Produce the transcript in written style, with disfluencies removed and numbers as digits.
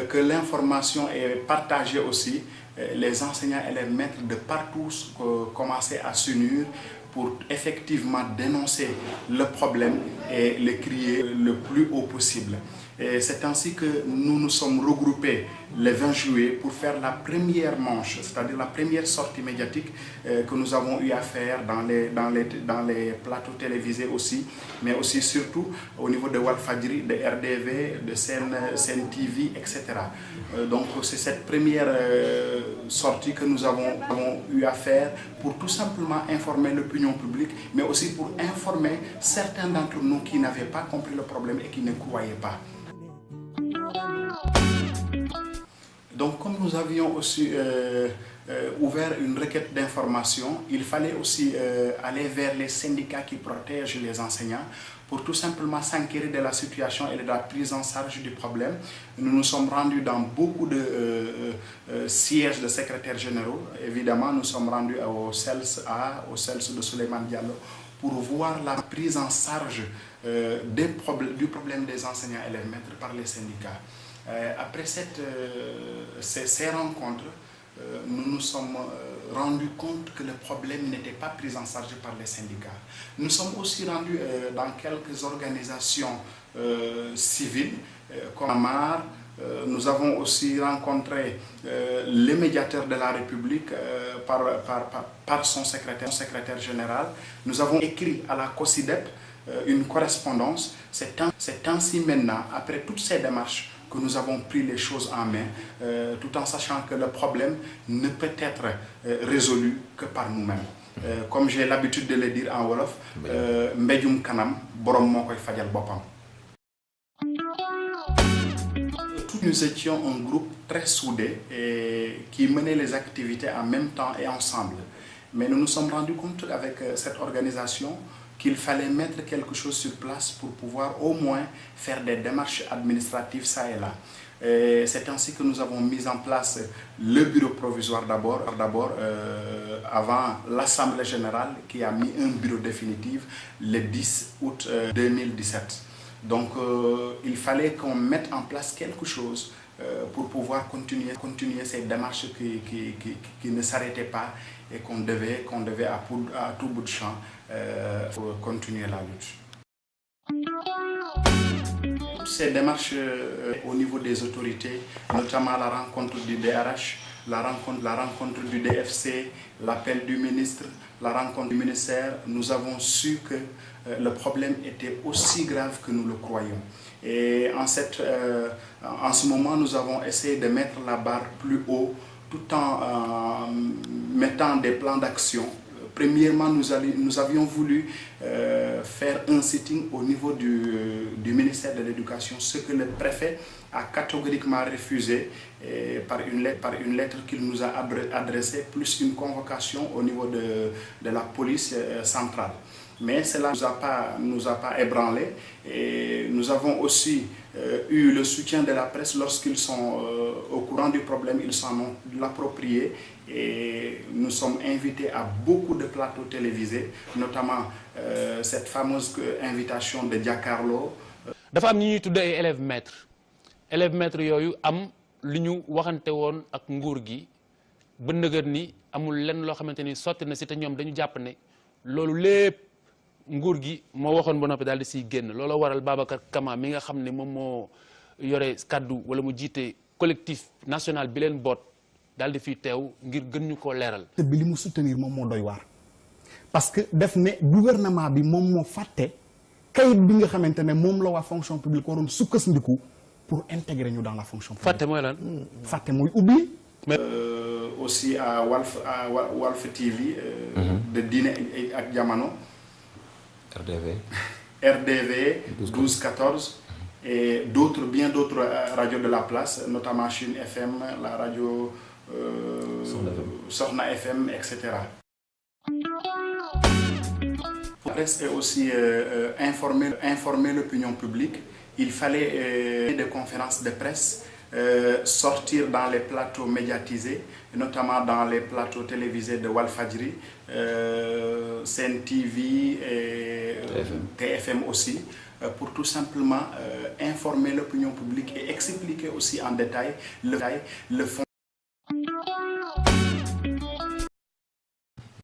que l'information est partagée aussi, les enseignants et les maîtres de partout commençaient à s'unir pour effectivement dénoncer le problème et le crier le plus haut possible. Et c'est ainsi que nous nous sommes regroupés le 20 juillet pour faire la première manche, c'est-à-dire la première sortie médiatique que nous avons eu à faire dans les plateaux télévisés aussi, mais aussi surtout au niveau de Walfadjri, de RDV, de Sen TV, etc. Donc c'est cette première sortie que nous avons eu à faire pour tout simplement informer l'opinion publique, mais aussi pour informer certains d'entre nous qui n'avaient pas compris le problème et qui ne croyaient pas. Donc comme nous avions aussi ouvert une requête d'information, il fallait aussi aller vers les syndicats qui protègent les enseignants pour tout simplement s'enquérir de la situation et de la prise en charge du problème. Nous nous sommes rendus dans beaucoup de sièges de secrétaires généraux. Évidemment, nous sommes rendus au CELS A, au CELS de Souleymane Diallo, pour voir la prise en charge du problème des enseignants et les maîtres par les syndicats. Après ces rencontres, nous nous sommes rendus compte que le problème n'était pas pris en charge par les syndicats. Nous sommes aussi rendus dans quelques organisations civiles, comme AMAR. Nous avons aussi rencontré le médiateur de la République par son secrétaire général. Nous avons écrit à la COSIDEP une correspondance. C'est ainsi maintenant, après toutes ces démarches, que nous avons pris les choses en main, tout en sachant que le problème ne peut être résolu que par nous-mêmes. Comme j'ai l'habitude de le dire en Wolof, mbéjum kanam borom moo koy fajal boppam. Nous étions un groupe très soudé et qui menait les activités en même temps et ensemble. Mais nous nous sommes rendus compte avec cette organisation qu'il fallait mettre quelque chose sur place pour pouvoir au moins faire des démarches administratives ça et là. C'est ainsi que nous avons mis en place le bureau provisoire d'abord avant l'Assemblée générale qui a mis un bureau définitif le 10 août 2017. Donc il fallait qu'on mette en place quelque chose pour pouvoir continuer ces démarches qui ne s'arrêtaient pas et qu'on devait à tout bout de champ pour continuer la lutte. Toutes ces démarches au niveau des autorités, notamment la rencontre du DRH, la rencontre du DFC, l'appel du ministre, la rencontre du ministère, nous avons su que le problème était aussi grave que nous le croyons. Et en ce moment, nous avons essayé de mettre la barre plus haut tout en mettant des plans d'action. Premièrement, nous avions voulu faire un sitting au niveau du ministère de l'Éducation, ce que le préfet a catégoriquement refusé par une lettre qu'il nous a adressée, plus une convocation au niveau de la police centrale. Mais cela ne nous a pas ébranlés et nous avons aussi eu le soutien de la presse lorsqu'ils sont au courant du problème, ils s'en ont approprié et nous sommes invités à beaucoup de plateaux télévisés, notamment cette fameuse invitation de Giancarlo. dafa am ñi ñuy tuddee ay élèves maîtres yooyu am li ñu waxante woon ak nguur gi ba nëgër ni amul lenn loo xamante ni sotti na si te ñoom dañu jàpp ne loolu lépp nguur gi moo waxoon ba noppi daal di siy génn looloo waral Babacar Kama mi nga xam ne moom moo yore kaddu wala mu jiite collectif national bi leen boot daal di fiy teew ngir gën ñu koo leeral. bi li mu soutenir moom moo doy waar parce que def ne gouvernement bi moom moo fàtte kayit bi nga xamante ne moom la waa fonction publique waroon sukkandiku pour intégrer ñu dans la fonction publique. fàtte mooy lan. fàtte mooy oubli. Aussi à Walf TV. de Diine ak Jamono. RDV 12-14 et bien d'autres radios de la place, notamment Chine FM, la radio Sokhna FM, etc. La presse est aussi informer l'opinion publique. Il fallait des conférences de presse, sortir dans les plateaux médiatisés, notamment dans les plateaux télévisés de Walfadjri, Sen TV et TFM aussi, pour tout simplement informer l'opinion publique et expliquer aussi en détail le